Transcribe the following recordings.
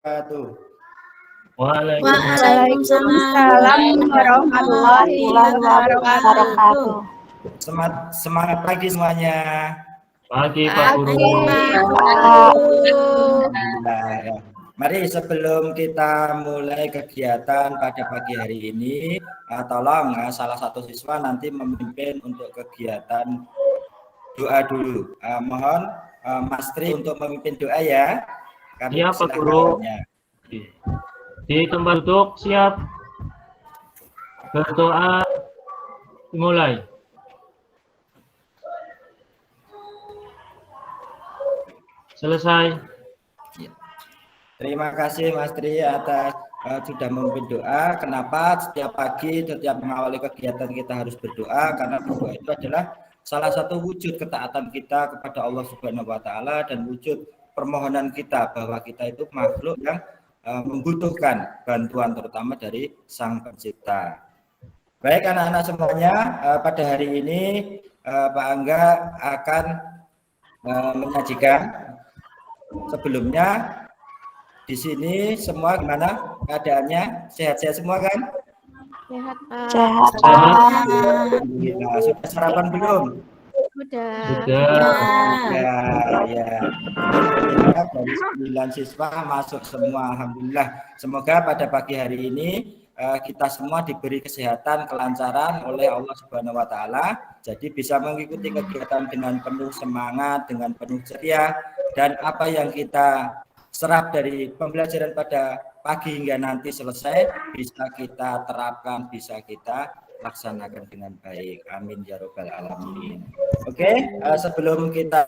Waalaikumsalam warahmatullahi wabarakatuh. Semangat pagi semuanya. Pagi Pak Guru. Mari sebelum kita mulai kegiatan pada pagi hari ini, tolong salah satu siswa nanti memimpin untuk kegiatan doa dulu. Mohon Mas Tri untuk memimpin doa ya. Iya Pak Guru. Di tempat duduk siap. Berdoa mulai. Selesai. Terima kasih Mas Tri atas sudah memimpin doa. Kenapa setiap pagi, setiap mengawali kegiatan kita harus berdoa? Karena doa itu adalah salah satu wujud ketaatan kita kepada Allah Subhanahu wa Ta'ala dan wujud permohonan kita bahwa kita itu makhluk yang membutuhkan bantuan terutama dari Sang Pencipta. Baik anak-anak semuanya, pada hari ini Pak Angga akan menyajikan. Sebelumnya di sini semua gimana keadaannya? Sehat-sehat semua kan? Sehat, Pak. Sehat. Alhamdulillah. Sudah sarapan belum? Sudah. Ya. Dari 9 siswa masuk semua. Alhamdulillah. Semoga pada pagi hari ini kita semua diberi kesehatan, kelancaran oleh Allah Subhanahu wa Ta'ala. Jadi bisa mengikuti kegiatan dengan penuh semangat, dengan penuh ceria, dan apa yang kita serap dari pembelajaran pada pagi hingga nanti selesai bisa kita terapkan, bisa kita laksanakan dengan baik. Amin ya robbal alamin. Oke, sebelum kita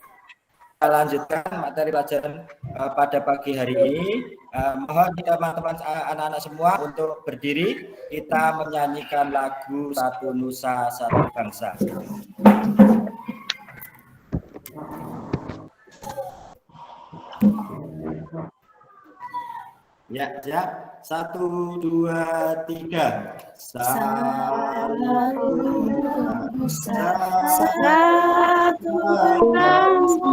lanjutkan materi pelajaran pada pagi hari ini, mohon teman-teman anak-anak semua untuk berdiri, kita menyanyikan lagu Satu Nusa Satu Bangsa. Ya, siap. 1, 2, 3. Satu Nusa Satu Bangsa,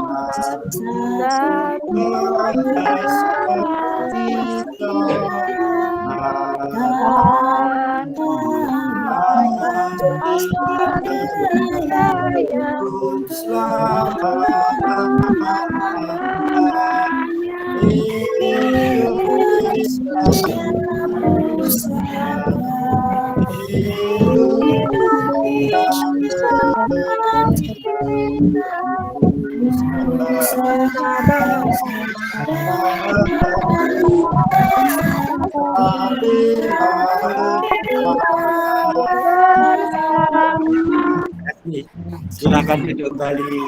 silakan duduk kembali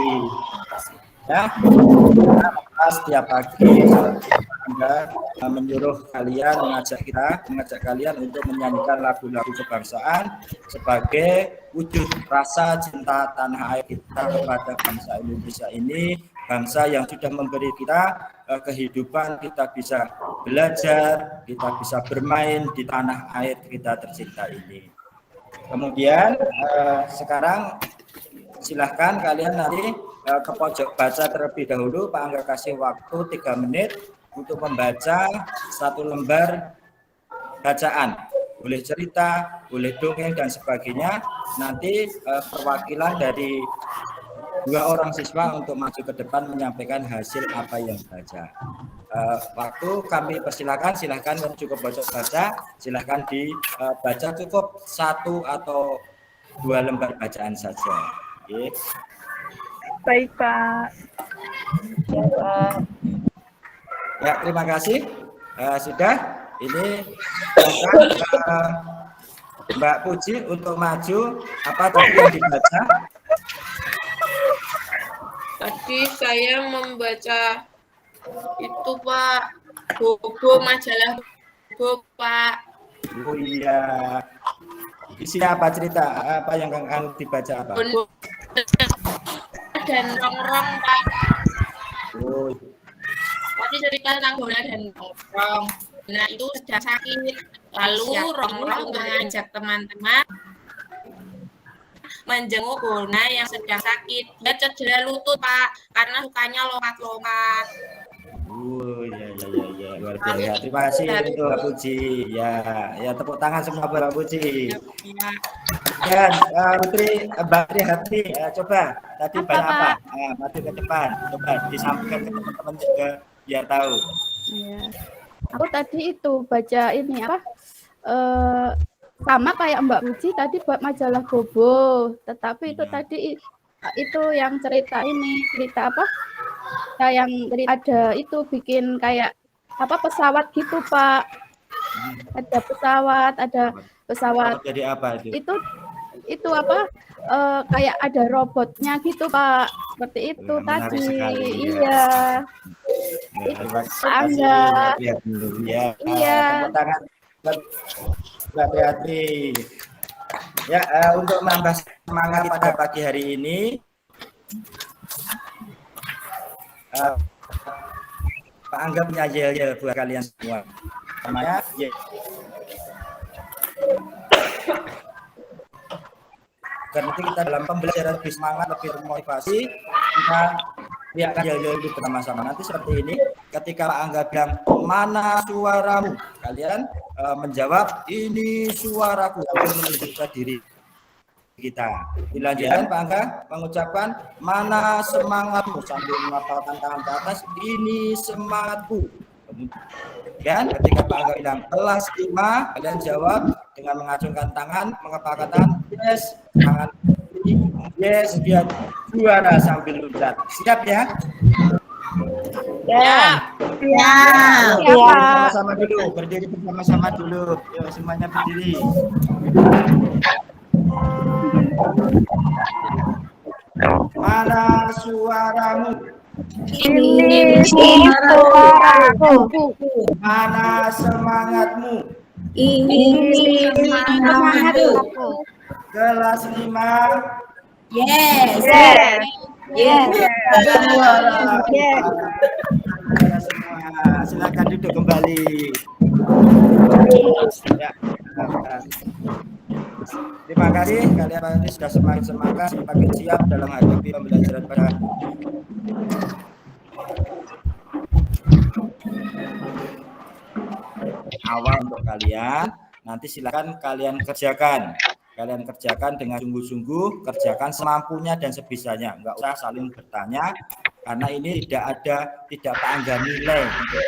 ya. Setiap pagi Anda menyuruh kalian, mengajak kalian untuk menyanyikan lagu-lagu kebangsaan sebagai wujud rasa cinta tanah air kita kepada bangsa Indonesia ini, bangsa yang sudah memberi kita kehidupan, kita bisa belajar, kita bisa bermain di tanah air kita tercinta ini. Kemudian sekarang silahkan kalian nanti ke pojok baca terlebih dahulu. Pak Angga kasih waktu 3 menit untuk membaca 1 lembar bacaan. Boleh cerita, boleh dongeng dan sebagainya. Nanti perwakilan dari 2 orang siswa untuk maju ke depan menyampaikan hasil apa yang baca. Waktu kami persilakan, silahkan yang cukup pojok baca, silahkan dibaca cukup 1 atau 2 lembar bacaan saja. Oke. Baik, Pak. Ya, Pak. Ya, terima kasih. Sudah, ini Mbak Puji untuk maju. Apa tadi yang dibaca? Tadi saya membaca itu, Pak, Bobo, majalah Bobo, Pak. Oh iya. Isinya apa cerita? Apa yang akan dibaca apa? Dan rongrong, Pak. Oh. Tadi cerita tentang bola dan rongrong. Nah, itu sedang sakit. Lalu rongrong mengajak teman-teman menjenguk Bona yang sedang sakit. Dia cedera lutut, Pak, karena sukanya lompat-lompat. Oh, ya. luar biasa. Terima kasih untuk Mbak Puji. Ya tepuk tangan semua buat Mbak Puji. Dan Putri, Mbak Tri Hati, coba tadi Apa, banyak apa? Pak? Maju ke depan, coba disampaikan ke teman-teman juga biar tahu. Iya. Aku tadi itu baca ini apa? Sama kayak Mbak Puji tadi buat majalah Bobo, tetapi itu tadi itu yang cerita apa? Yang ada itu bikin kayak apa pesawat gitu, Pak. Ada pesawat. Jadi apa itu? Itu apa? Kayak ada robotnya gitu, Pak. Seperti itu Menarik tadi. sekali, iya. Terima Angga. kasih. Ya. Iya. Tepuk tangan Mbak Beatri. Ya, untuk menambah semangat pada pagi hari ini, Pak Angga punya yel-yel buat kalian semua. Namanya karena itu kita dalam pembelajaran lebih semangat, lebih termotivasi, kita lihatkan yel-yel itu bersama-sama. Nanti seperti ini, ketika Pak Angga bilang, mana suaramu? Kalian menjawab, ini suaraku. Sambil menunjukkan diri kita. Dilanjutkan Pak Angga mengucapkan, mana semangatmu? Sambil mengapalkan tangan ke atas, ini semangatku. Kemudian ketika Pak Angga bilang kelas 5, kalian jawab dengan mengacungkan tangan, mengepalkan tangan, yes, tangan yes, biar juara sambil loncat. Siap ya? Ya. Bersama-sama dulu, berdiri bersama-sama dulu. Yuk semuanya berdiri. Mana suaramu? Ini suaraku. Mana semangatmu? Ini semangatku. Kelas 5. Yes. Silakan duduk kembali. Ya. Terima kasih kalian ini sudah semakin semangat, semakin siap dalam menghadapi pembelajaran pada awal untuk kalian. Nanti silakan kalian kerjakan dengan sungguh-sungguh, kerjakan semampunya dan sebisanya. Enggak usah saling bertanya karena ini tidak Angga nilai untuk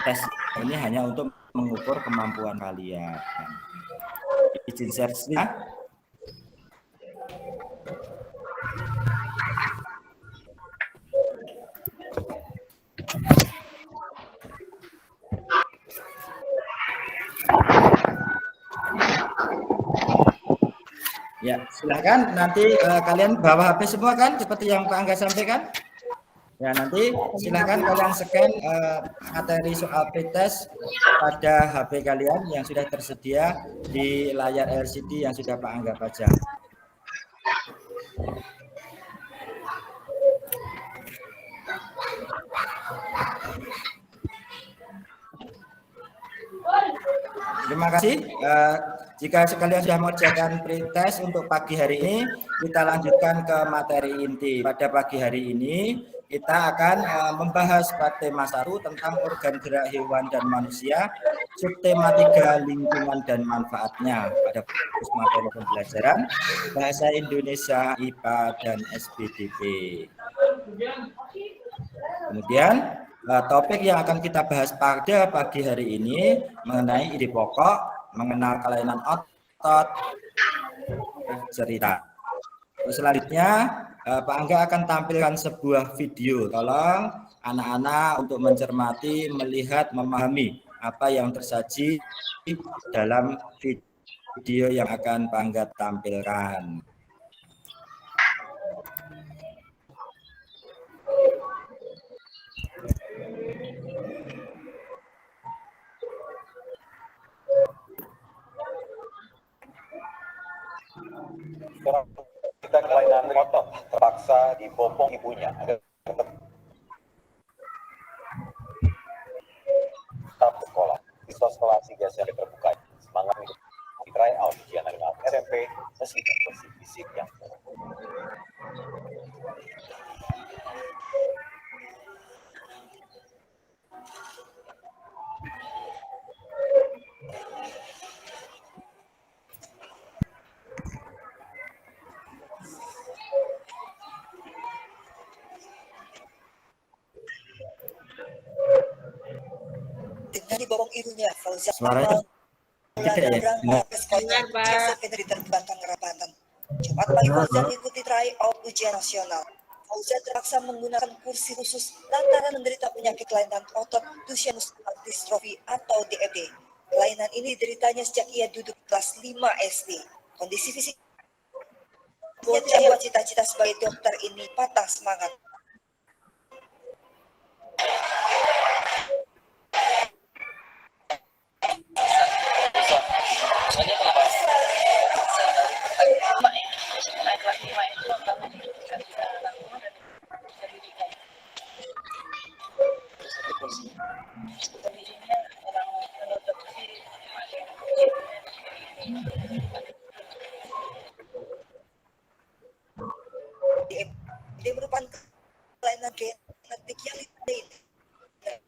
tes ini, hanya untuk mengukur kemampuan kalian. Izin share screen. Ya, silahkan nanti kalian bawa HP semua kan, seperti yang Pak Angga sampaikan. Ya, nanti silahkan kalian scan materi soal pretest pada HP kalian yang sudah tersedia di layar LCD yang sudah Pak Angga baca. Terima kasih. Jika sekalian sudah mengerjakan pretest untuk pagi hari ini, kita lanjutkan ke materi inti. Pada pagi hari ini, kita akan membahas pada tema 1 tentang organ gerak hewan dan manusia, subtema 3 lingkungan dan manfaatnya pada fokus materi pembelajaran Bahasa Indonesia, IPA, dan SPDP. Kemudian, topik yang akan kita bahas pada pagi hari ini mengenai ide pokok, mengenal kelainan otot, cerita. Selanjutnya, Pak Angga akan tampilkan sebuah video. Tolong anak-anak untuk mencermati, melihat, memahami apa yang tersaji dalam video yang akan Pak Angga tampilkan. Kita kelainan otot terpaksa dibopong ibunya agar tetap sekolah. Siswa sekolah 3 SMP terbuka semangat untuk di try out ujian nasional SMP meski kondisi fisik yang Dengan di bawah ibunya, Fauzan Suaranya gede ya. berangkat ke sekolah SMP Negeri Terbang Tangerang, Banten. Jumat pagi Fauzan mengikuti tryout ujian nasional. Fauzan terpaksa menggunakan kursi khusus lantaran menderita penyakit kelainan otot Duchenne muscular dystrophy atau DMD. Kelainan ini dideritanya sejak ia duduk kelas 5 SD. Kondisi fisik bocah cita-cita sebagai dokter ini patah semangat. Dia merupakan kelainan genetik yang lain dan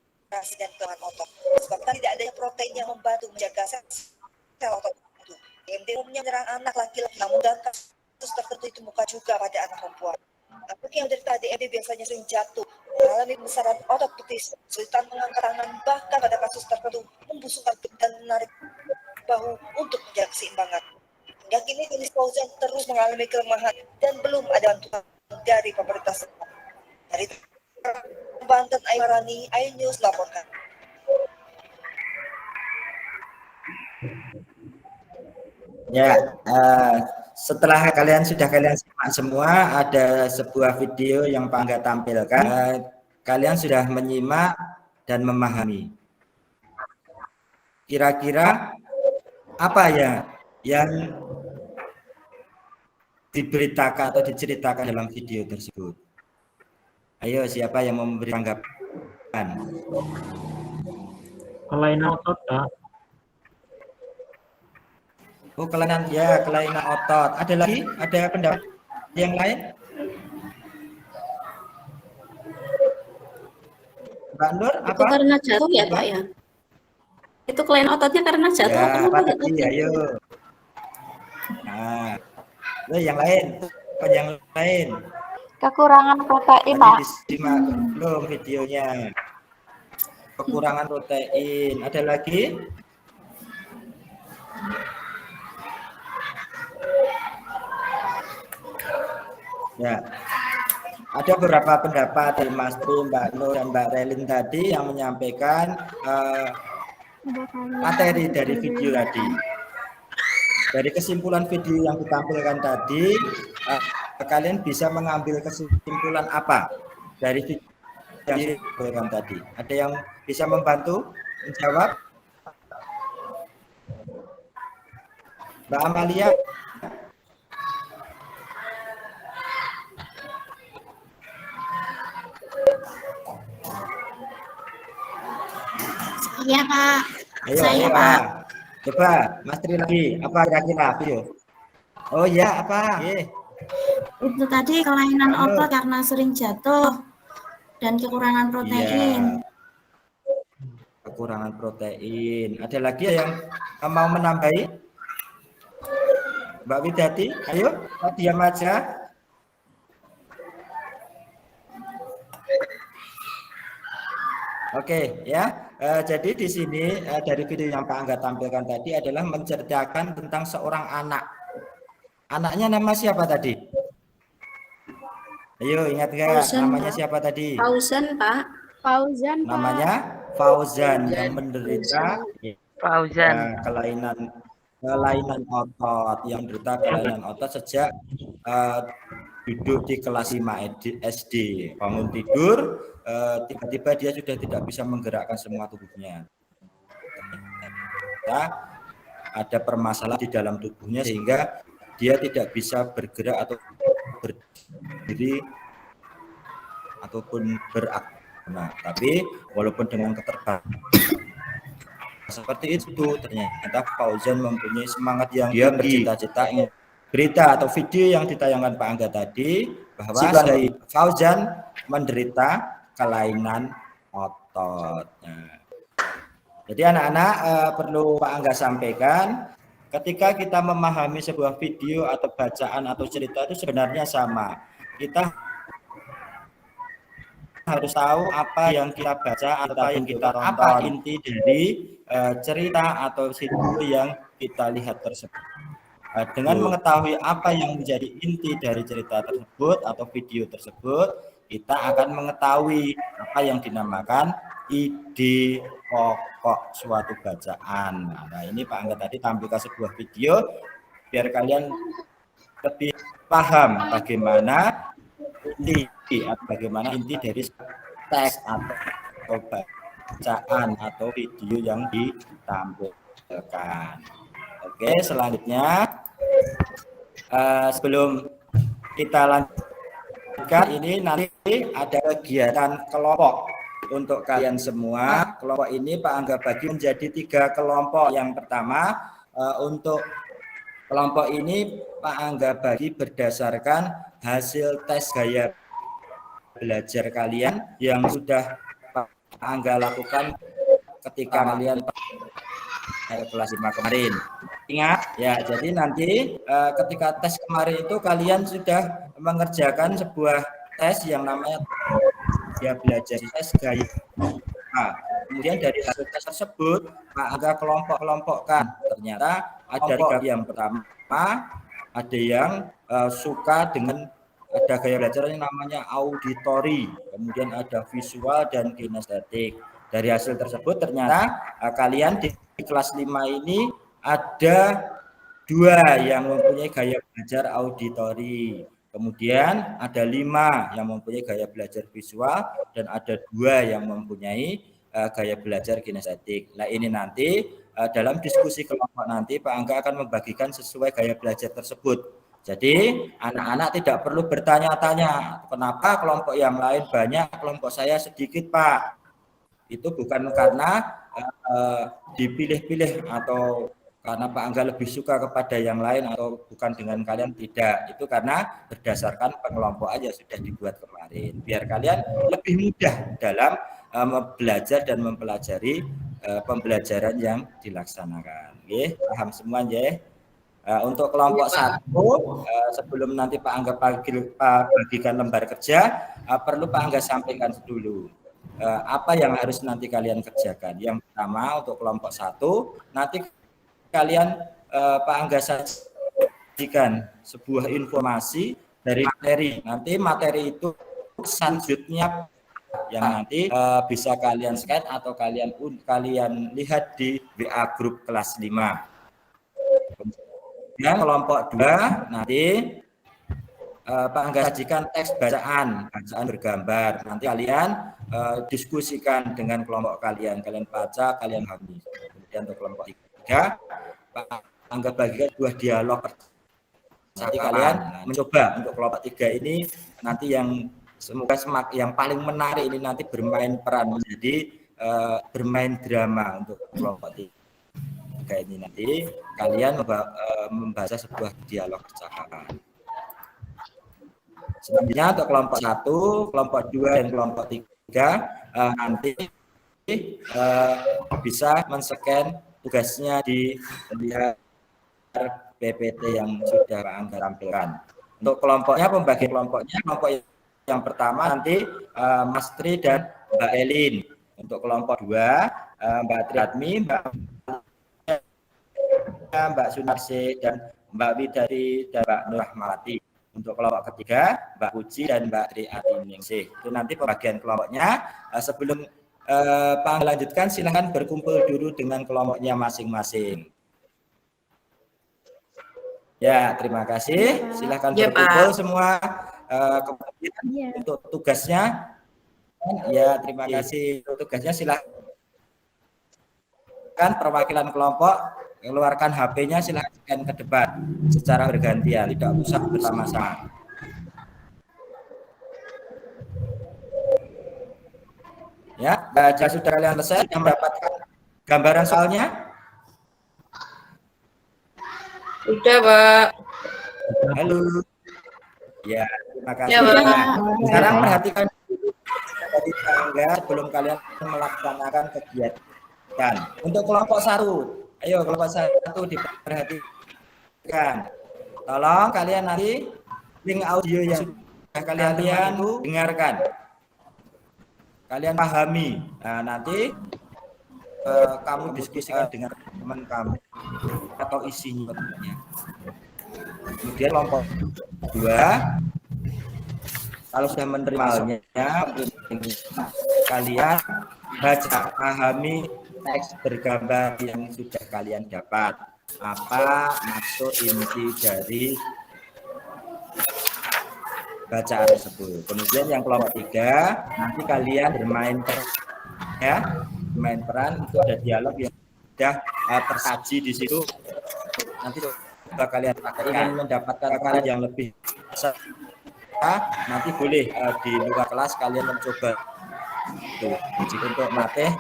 kelainan otot. Sebab tidak adanya protein yang membantu menjaga sel otot itu. DMD umumnya menyerang anak laki-laki, namun dalam kasus tertentu itu bukan juga pada anak perempuan. Anak yang menderita DMD biasanya sering jatuh, mengalami pembesaran otot betis, kesulitan mengangkat tangan, bahkan pada kasus tertentu membusukkan dan menarik bahu untuk menjaga keseimbangan. Hingga kini kondisi Fauzan terus mengalami kelemahan dan belum ada bantuan dari pemerintah setempat. Dari Banten, Aimarani, iNews laporkan. Ya, setelah kalian simak semua, ada sebuah video yang Pak Angga tampilkan. Kalian sudah menyimak dan memahami. Kira-kira apa ya yang diberitakan atau diceritakan dalam video tersebut? Ayo, siapa yang mau memberi tanggapan? Kelainan otot, Kak. Oh, kelainan otot. Ada lagi? Ada pendapat yang lain? Mbak Nur, apa? Itu karena jatuh ya, Pak ya? Itu kelainan ototnya karena jatuh Ya, atau apa tadi? Ayo. Nah, yang lain? Apa yang lain? Kekurangan protein, Pak. Disimak belum videonya? Kekurangan protein. Ada lagi? Ya, ada beberapa pendapat dari Mas Tri, Mbak Nur, dan Mbak Relin tadi yang menyampaikan materi dari video tadi. Dari kesimpulan video yang ditampilkan tadi, kalian bisa mengambil kesimpulan apa dari video yang ditampilkan tadi? Ada yang bisa membantu menjawab? Mbak Amalia? Iya, Pak. Ayo, Pak. Coba, Mas Tri lagi. Apa kira-kira video? Oh ya, apa? Itu tadi kelainan otot karena sering jatuh dan kekurangan protein. Iya. Kekurangan protein. Ada lagi yang mau menambahi? Mbak Widati, ayo, diam aja. Oke, ya. Jadi di sini dari video yang Pak Angga tampilkan tadi adalah menceritakan tentang seorang anak. Anaknya nama siapa tadi? Ayo, ingat nggak? Namanya Pak. siapa tadi? Fauzan, Pak. Fauzan, Pak. Namanya Fauzan yang menderita kelainan otot, yang menderita kelainan otot sejak duduk di kelas 5 SD. Bangun tidur, tiba-tiba dia sudah tidak bisa menggerakkan semua tubuhnya. Ada permasalahan di dalam tubuhnya sehingga dia tidak bisa bergerak atau berdiri ataupun beraktivitas. Nah, tapi walaupun dengan keterbatasan seperti itu, ternyata Fauzan mempunyai semangat yang dia bercita-cita. Berita atau video yang ditayangkan Pak Angga tadi bahwa Fauzan menderita kelainan otot. Nah, jadi anak-anak perlu Pak Angga sampaikan, ketika kita memahami sebuah video atau bacaan atau cerita itu sebenarnya sama. Kita harus tahu apa yang kita baca atau yang kita tonton, apa inti dari cerita atau video yang kita lihat tersebut. Dengan mengetahui apa yang menjadi inti dari cerita tersebut atau video tersebut, kita akan mengetahui apa yang dinamakan ide pokok suatu bacaan. Nah, ini Pak Angga tadi tampilkan sebuah video biar kalian lebih paham bagaimana inti dari teks atau bacaan atau video yang ditampilkan. Oke, selanjutnya sebelum kita lanjutkan, ini nanti ada kegiatan kelompok untuk kalian semua. Kelompok ini Pak Angga bagi menjadi 3 kelompok. Yang pertama, untuk kelompok ini Pak Angga bagi berdasarkan hasil tes gaya belajar kalian yang sudah Pak Angga lakukan ketika kalian kelas 5 kemarin. Ingat ya, jadi nanti ketika tes kemarin itu kalian sudah mengerjakan sebuah tes yang namanya ya belajar tes gaya. Nah, kemudian dari hasil tes tersebut Pak Angga kelompok-kelompokkan. Ternyata ada 3 yang pertama, ada yang suka dengan ada gaya belajar yang namanya auditori, kemudian ada visual dan kinestetik. Dari hasil tersebut ternyata kalian di kelas 5 ini ada 2 yang mempunyai gaya belajar auditori. Kemudian ada 5 yang mempunyai gaya belajar visual dan ada 2 yang mempunyai gaya belajar kinestetik. Nah, ini nanti dalam diskusi kelompok nanti Pak Angga akan membagikan sesuai gaya belajar tersebut. Jadi anak-anak tidak perlu bertanya-tanya kenapa kelompok yang lain banyak, kelompok saya sedikit Pak. Itu bukan karena dipilih-pilih atau karena Pak Angga lebih suka kepada yang lain atau bukan dengan kalian, tidak. Itu karena berdasarkan pengelompok aja sudah dibuat kemarin. Biar kalian lebih mudah dalam belajar dan mempelajari pembelajaran yang dilaksanakan. Oke, paham semua ya? Untuk kelompok 1, sebelum nanti Pak Angga bagikan lembar kerja, perlu Pak Angga sampaikan dulu. Apa yang harus nanti kalian kerjakan. Yang pertama untuk kelompok 1, nanti kalian Pak Angga sajikan sebuah informasi dari materi. Nanti materi itu selanjutnya yang nanti bisa kalian scan atau kalian lihat di WA grup kelas 5. Yang kelompok 2 nanti Pak Angga sajikan teks bacaan bergambar. Nanti kalian diskusikan dengan kelompok kalian baca, kalian pahami. Kemudian untuk kelompok 3, Pak Angga bagikan sebuah dialog. Nanti kalian mencoba untuk kelompok 3 ini nanti yang semoga yang paling menarik ini nanti bermain peran menjadi bermain drama untuk kelompok 3 ini. Nanti kalian membaca sebuah dialog percakapan. Selanjutnya untuk kelompok 1, kelompok 2 dan kelompok 3 nanti bisa men-scan tugasnya di PPT yang sudah Pak Angga tampilkan. Untuk kelompoknya, pembagian kelompoknya, kelompok yang pertama nanti Mas Tri dan Mbak Elin. Untuk kelompok 2 Mbak Triatmi, Mbak Sunarsi dan Mbak Widari dan Mbak Nurahmawati. Untuk kelompok ketiga Mbak Puji dan Mbak Triatiningsih. Itu nanti pembagian kelompoknya. Sebelum Pak Angga lanjutkan, silakan berkumpul dulu dengan kelompoknya masing-masing. Ya, terima kasih. Silakan berkumpul semua. Kemudian untuk tugasnya, ya terima kasih. Untuk tugasnya silakan perwakilan kelompok keluarkan HP-nya, silakan ke depan secara bergantian, tidak usah bersama-sama. Ya, jika sudah kalian selesai yang mendapatkan gambaran soalnya? Sudah, Pak. Halo. Ya, terima kasih. Ya, Pak. Sekarang perhatikan dari tangga sebelum kalian melaksanakan kegiatan. Untuk kelompok 1, ayo kelompok 1 diperhatikan. Tolong kalian nanti link audio yang sudah kalian dengarkan. kalian pahami. Nah, nanti kamu diskusikan dengan teman kamu atau isinya. Kemudian kelompok 2, kalau sudah menerimanya, kalian baca, pahami teks bergambar yang sudah kalian dapat. Apa maksud inti dari bacaan tersebut. Kemudian yang kelompok 3, nanti kalian bermain peran, ya, bermain peran. Itu ada dialog yang sudah tersaji di situ. Nanti coba kalian ingin mendapatkan kalian yang lebih besar, nanti boleh di luar kelas kalian mencoba itu untuk melatih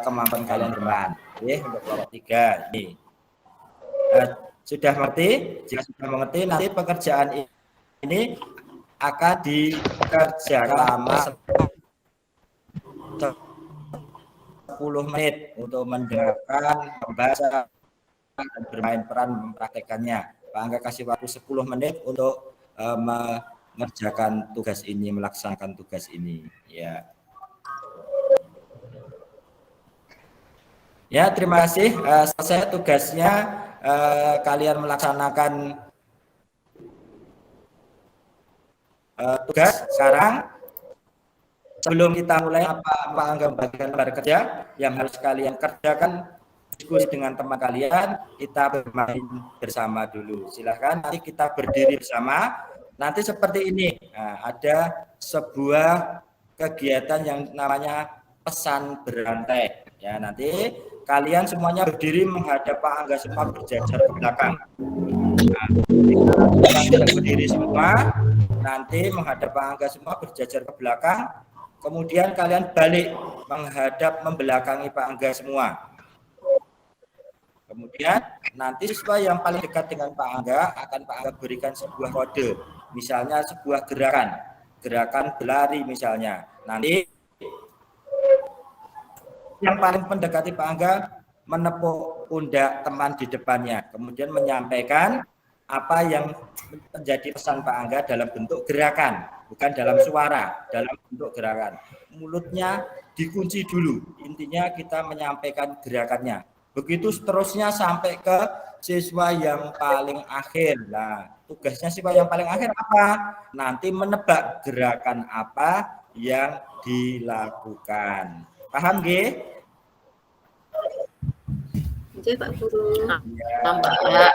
kemampuan kalian bermain. Oke, untuk kelompok 3 ini sudah mengerti. Jika sudah mengerti, nanti pekerjaan ini akan dikerjakan selama 10 menit untuk mendengarkan, membaca, dan bermain peran mempraktekannya. Pak Angga kasih waktu 10 menit untuk mengerjakan tugas ini, melaksanakan tugas ini. Ya. Ya, terima kasih. Selesai tugasnya, kalian melaksanakan tugas. Sekarang sebelum kita mulai, Pak Angga membagikan lembar kerja yang harus kalian kerjakan, diskusi dengan teman kalian, kita bermain bersama dulu. Silahkan, nanti kita berdiri bersama. Nanti seperti ini, nah, ada sebuah kegiatan yang namanya pesan berantai. Ya, nanti kalian semuanya berdiri menghadap Pak Angga, semua berjajar ke belakang. Nah, kalian berdiri semua, nanti menghadap Pak Angga semua berjajar ke belakang. Kemudian kalian balik menghadap membelakangi Pak Angga semua. Kemudian nanti siswa yang paling dekat dengan Pak Angga akan Pak Angga berikan sebuah kode, misalnya sebuah gerakan berlari misalnya. Nanti yang paling mendekati Pak Angga menepuk pundak teman di depannya, kemudian menyampaikan apa yang menjadi pesan Pak Angga dalam bentuk gerakan, bukan dalam suara, dalam bentuk gerakan. Mulutnya dikunci dulu, intinya kita menyampaikan gerakannya. Begitu seterusnya sampai ke siswa yang paling akhir. Nah, tugasnya siswa yang paling akhir apa? Nanti menebak gerakan apa yang dilakukan. Paham, G? Oke, Pak Guru. Ya.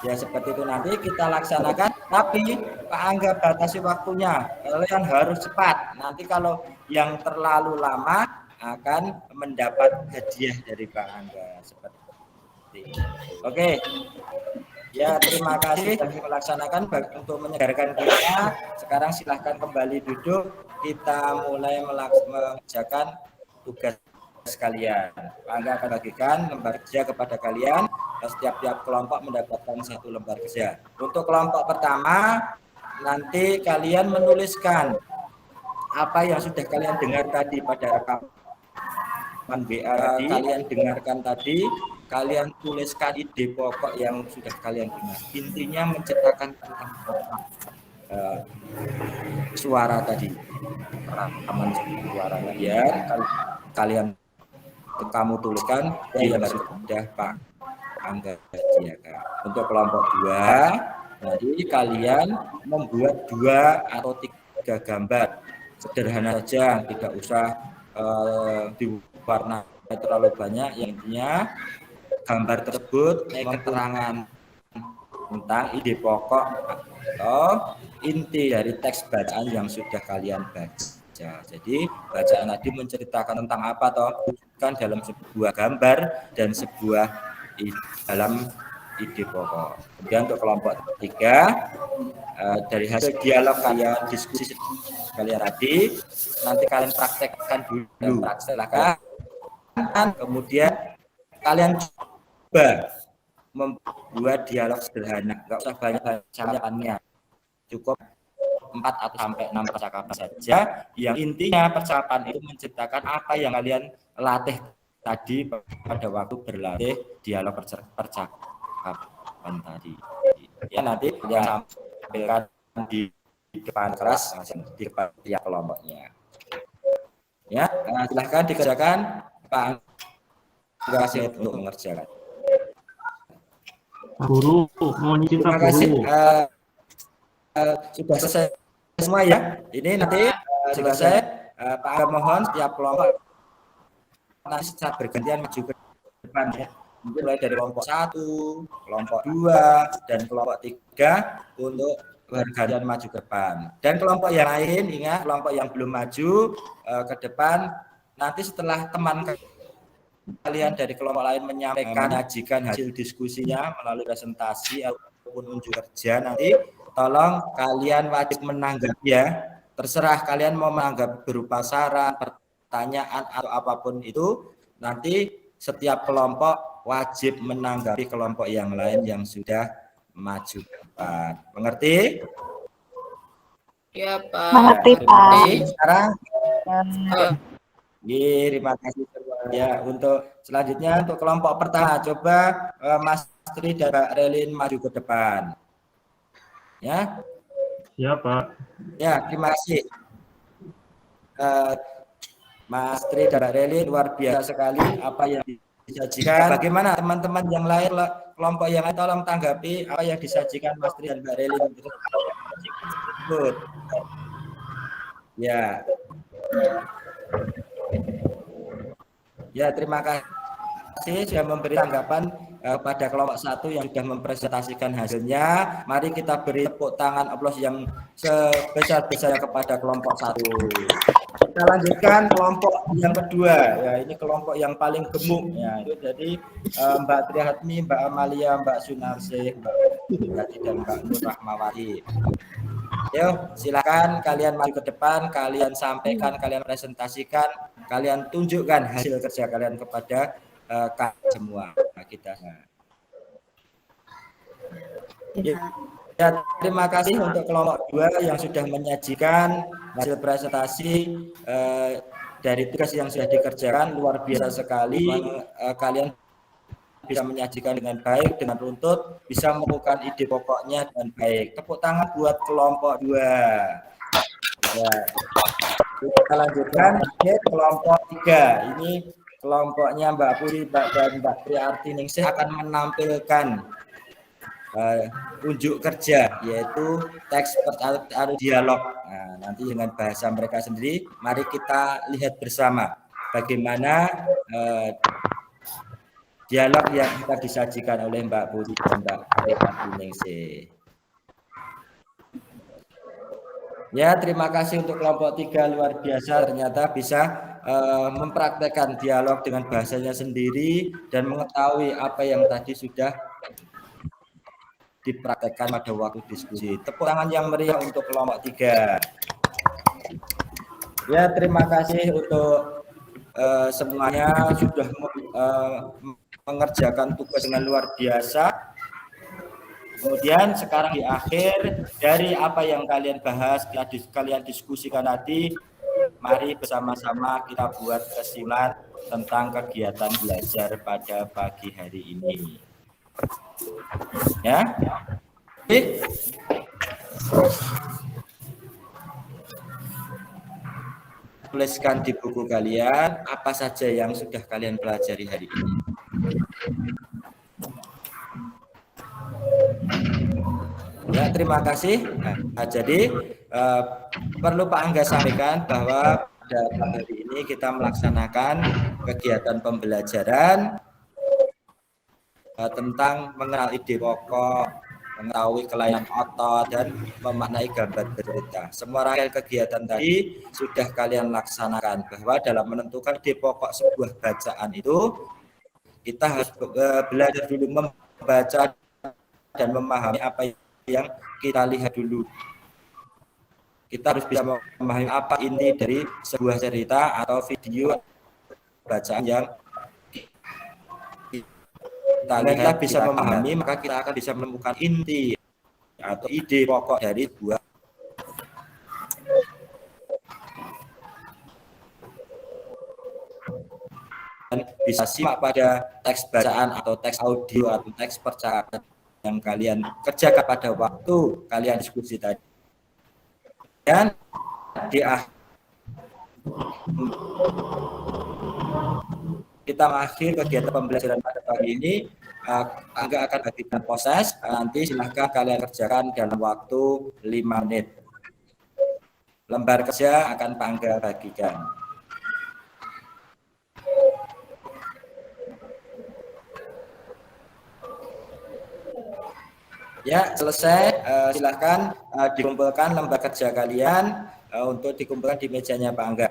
Ya, seperti itu nanti kita laksanakan, tapi Pak Angga batasi waktunya. Kalian harus cepat. Nanti kalau yang terlalu lama akan mendapat hadiah dari Pak Angga seperti itu. Oke. Ya, terima kasih sudah melaksanakan untuk menyegarkan kita. Sekarang silahkan kembali duduk. Kita mulai mengerjakan tugas sekalian. Pak Angga akan bagikan lembar kerja kepada kalian. Setiap kelompok mendapatkan 1 lembar kerja. Untuk kelompok pertama, nanti kalian menuliskan apa yang sudah kalian dengar tadi pada rekaman BA kalian dengarkan tadi, kalian tuliskan ide pokok yang sudah kalian dengar. Intinya menciptakan tentang suara tadi, rekaman suaranya, biar kalian kamu tuliskan yang sudah Pak Angga sediakan. Untuk kelompok 2, nanti kalian membuat 2 atau 3 gambar sederhana saja, tidak usah diwarnai terlalu banyak. Yang intinya gambar tersebut keterangan tentang ide pokok atau inti dari teks bacaan yang sudah kalian baca. Jadi bacaan tadi menceritakan tentang apa toh? Bukan dalam sebuah gambar dan sebuah dalam ide pokok. Kemudian untuk kelompok 3, dari hasil dialog kalian, diskusi kalian tadi, nanti kalian praktekkan dulu. Silakan. Kemudian kalian coba membuat dialog sederhana, nggak usah banyak percakapannya, cukup 4 atau sampai 6 percakapan saja. Yang intinya percakapan itu menciptakan apa yang kalian latih tadi pada waktu berlatih dialog percakapan tadi. Ya, nanti yang tampilkan di depan kelas, di depan tiap kelompoknya. Ya, silahkan dikerjakan Pak Angga untuk mengerjakan. Pak Guru, mohon izin Terima Pak kasih. Guru. Sudah selesai semua ya. Ini nanti selesai Pak Angga mohon setiap kelompok nanti secara bergantian maju ke depan ya. Mulai dari kelompok 1, kelompok 2, dan kelompok 3 untuk bergantian maju ke depan. Dan kelompok yang lain, ingat kelompok yang belum maju ke depan, nanti setelah teman kalian dari kelompok lain menyajikan hasil diskusinya melalui presentasi ataupun unjuk kerja, nanti tolong kalian wajib menanggapi ya. Terserah kalian mau menanggapi berupa saran, pertanyaan atau apapun itu, nanti setiap kelompok wajib menanggapi kelompok yang lain yang sudah maju ke depan. Mengerti? Ya, Pak. Mengerti, Pak. Sekarang terima kasih ya. Untuk selanjutnya untuk kelompok pertama, coba Mas Tri dan Mbak Relin maju ke depan. Ya. Ya, Pak. Ya, terima kasih. Mas Tri dan Mbak Relin luar biasa sekali apa yang disajikan. Bagaimana teman-teman yang lain, kelompok yang lain, tolong tanggapi apa yang disajikan Mas Tri dan Mbak Relin. Good. Ya. Ya, terima kasih sudah memberi tanggapan pada kelompok 1 yang sudah mempresentasikan hasilnya. Mari kita beri tepuk tangan aplaus yang sebesar-besarnya kepada kelompok 1. Kita lanjutkan kelompok yang kedua. Ya, ini kelompok yang paling gemuk ya. Itu jadi Mbak Trihatmi, Mbak Amalia, Mbak Sunarsih, Mbak Yati dan Mbak Nur Rahmawati. Yuk, silakan kalian maju ke depan, kalian sampaikan, kalian presentasikan, kalian tunjukkan hasil kerja kalian kepada semua kita. Ya, terima kasih untuk kelompok 2 yang sudah menyajikan hasil presentasi dari tugas yang sudah dikerjakan, luar biasa sekali. Kalian bisa menyajikan dengan baik, dengan runtut, bisa menemukan ide pokoknya dengan baik. Tepuk tangan buat kelompok 2. Ya. Kita lanjutkan ke kelompok 3. Ini kelompoknya Mbak Puri dan Mbak Triartiningsih akan menampilkan unjuk kerja, yaitu teks atau dialog. Nah, nanti dengan bahasa mereka sendiri, mari kita lihat bersama bagaimana dialog yang akan disajikan oleh Mbak Puri dan Mbak Triartiningsih. Ya, terima kasih untuk kelompok 3, luar biasa, ternyata bisa mempraktekkan dialog dengan bahasanya sendiri dan mengetahui apa yang tadi sudah dipraktekkan pada waktu diskusi. Tepuk tangan yang meriah untuk kelompok 3. Ya, terima kasih untuk semuanya sudah mengerjakan tugas dengan luar biasa. Kemudian sekarang di akhir dari apa yang kalian bahas, kalian diskusikan tadi, mari bersama-sama kita buat kesimpulan tentang kegiatan belajar pada pagi hari ini. Ya. Oke. Tuliskan di buku kalian apa saja yang sudah kalian pelajari hari ini. Ya, terima kasih. Nah, jadi perlu Pak Angga sampaikan bahwa pada hari ini kita melaksanakan kegiatan pembelajaran tentang mengenal ide pokok, mengetahui kelainan otot, dan memaknai gambar bercerita. Semua rangkaian kegiatan tadi sudah kalian laksanakan, bahwa dalam menentukan ide pokok sebuah bacaan itu, kita harus belajar dulu membaca dan memahami apa yang kita lihat dulu. Kita harus bisa memahami apa inti dari sebuah cerita atau video bacaan yang kita bisa memahami, maka kita akan bisa menemukan inti atau ide pokok dari sebuah dan bisa simak pada teks bacaan atau teks audio atau teks percakapan yang kalian kerjakan pada waktu kalian diskusi tadi. Dan di akhir Kita mengakhiri kegiatan pembelajaran pada pagi ini. Angga akan bagikan proses. Nanti silahkan kalian kerjakan dalam waktu 5 menit. Lembar kerja akan Pak Angga bagikan. Ya, selesai. Silahkan dikumpulkan lembar kerja kalian untuk dikumpulkan di mejanya Pak Angga.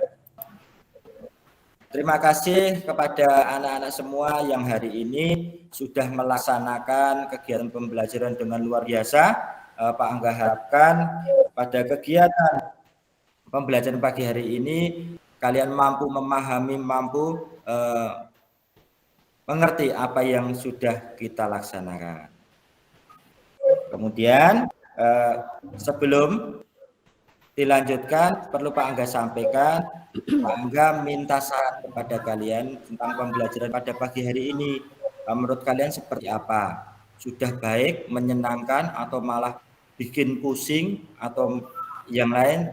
Terima kasih kepada anak-anak semua yang hari ini sudah melaksanakan kegiatan pembelajaran dengan luar biasa. Pak Angga harapkan pada kegiatan pembelajaran pagi hari ini kalian mampu memahami, mampu mengerti apa yang sudah kita laksanakan. Kemudian sebelum dilanjutkan, perlu Pak Angga sampaikan, Pak Angga minta saran kepada kalian tentang pembelajaran pada pagi hari ini. Menurut kalian seperti apa? Sudah baik, menyenangkan, atau malah bikin pusing, atau yang lain?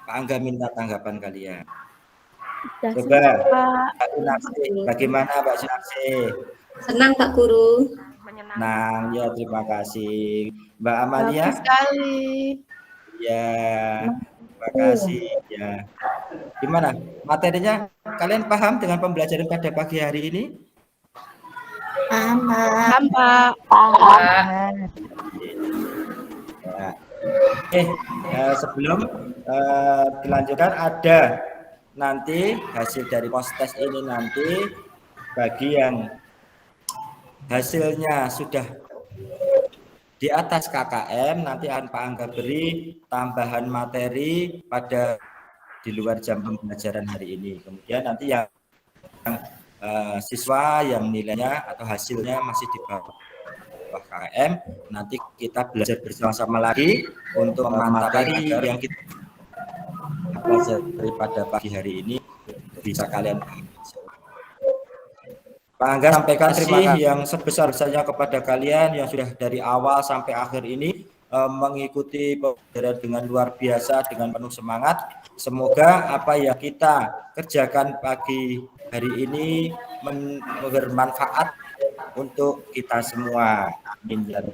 Pak Angga minta tanggapan kalian. Coba, Pak Sunarsi, bagaimana Pak Sunarsi? Senang Pak Guru. Nah, ya terima kasih. Mbak Amalia? Bagus sekali. Ya, terima kasih. Ya, gimana materinya? Kalian paham dengan pembelajaran pada pagi hari ini? Paham, Pak. Paham, Pak. Paham. Ya. Sebelum dilanjutkan, ada nanti hasil dari post test ini nanti bagi yang hasilnya sudah di atas KKM, nanti akan Pak Angga beri tambahan materi pada di luar jam pembelajaran hari ini. Kemudian nanti yang siswa yang nilainya atau hasilnya masih di bawah KKM, nanti kita belajar bersama-sama lagi untuk memantapkan yang kita pelajari pada pagi hari ini bisa kalian. Pak Angga sampaikan terima kasih yang sebesar-besarnya kepada kalian yang sudah dari awal sampai akhir ini mengikuti pembelajaran dengan luar biasa, dengan penuh semangat. Semoga apa yang kita kerjakan pagi hari ini bermanfaat untuk kita semua. Amin ya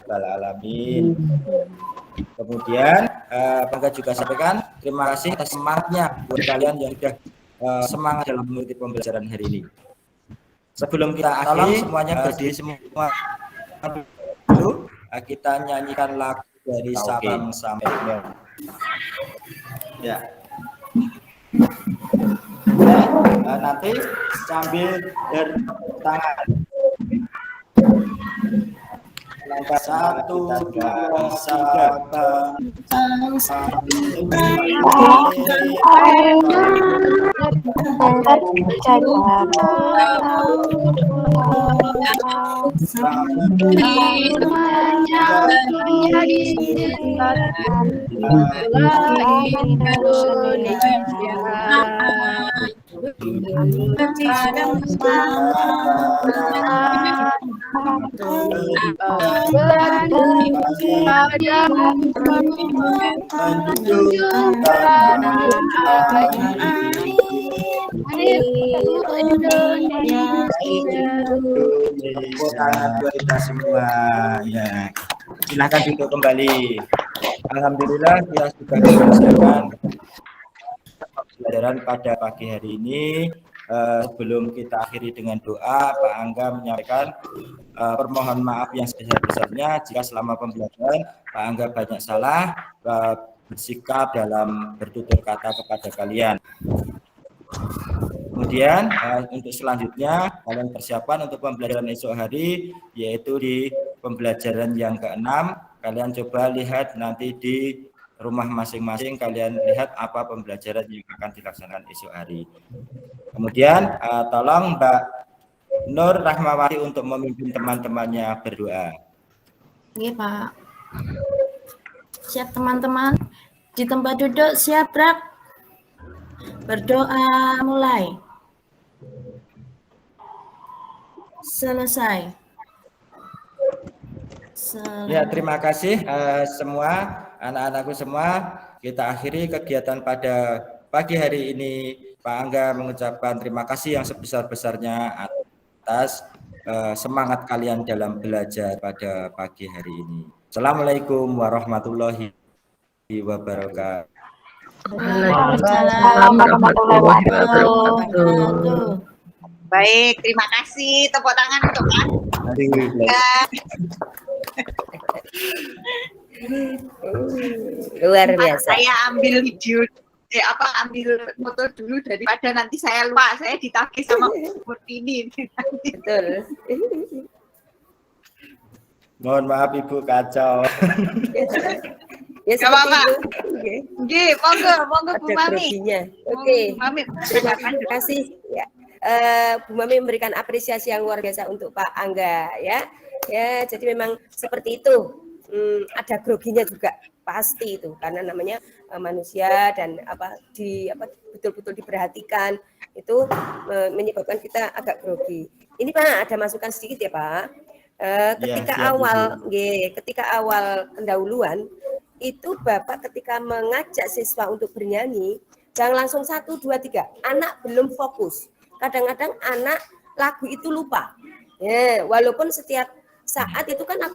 rabbal alamin. Kemudian Pak Angga juga sampaikan terima kasih atas semangatnya buat kalian yang sudah semangat dalam mengikuti pembelajaran hari ini. Sebelum kita akhiri, semuanya berdiri semua dulu, kita nyanyikan lagu dari Sabang sampai Merauke. Ya. Nanti sambil bertangan. Langkah 1, 2, buat kita semua ya. Silakan duduk kembali. Alhamdulillah kita sudah selesaikan pembelajaran pada pagi hari ini. Sebelum kita akhiri dengan doa, Pak Angga menyampaikan permohon maaf yang sebesar-besarnya jika selama pembelajaran Pak Angga banyak salah bersikap dalam bertutur kata kepada kalian. Kemudian untuk selanjutnya kalian persiapan untuk pembelajaran esok hari, yaitu di pembelajaran yang ke-6. Kalian coba lihat nanti di rumah masing-masing, kalian lihat apa pembelajaran yang akan dilaksanakan esok hari. Kemudian tolong Mbak Nur Rahmawati untuk memimpin teman-temannya berdoa. Oke, Pak. Siap teman-teman? Di tempat duduk siap, Brak? Berdoa mulai. Selesai. Ya, terima kasih semua anak-anakku semua. kita akhiri kegiatan pada pagi hari ini. Pak Angga mengucapkan terima kasih yang sebesar-besarnya atas semangat kalian dalam belajar pada pagi hari ini. Assalamualaikum warahmatullahi wabarakatuh. Waalaikumsalam warahmatullahi wabarakatuh. Baik, terima kasih. Tepuk tangan untuk Anda. Luar biasa. Saya ambil video, ambil foto dulu daripada nanti saya lupa. Saya ditagih sama Murtini. Betul. Mohon maaf Ibu kacau. Ya, Gak apa-apa. Oke. Monggo Bu Mami. Oke. Mami, Terima kasih. Ya. Bu Mami memberikan apresiasi yang luar biasa untuk Pak Angga ya. Ya, jadi memang seperti itu. Ada groginya juga pasti itu karena namanya manusia dan betul-betul diperhatikan itu menyebabkan kita agak grogi. Ini Pak ada masukan sedikit ya Pak. Ketika awal pendahuluan itu Bapak ketika mengajak siswa untuk bernyanyi jangan langsung 1, 2, 3. Anak belum fokus. Kadang-kadang anak lagu itu lupa. Ya, walaupun setiap saat itu kan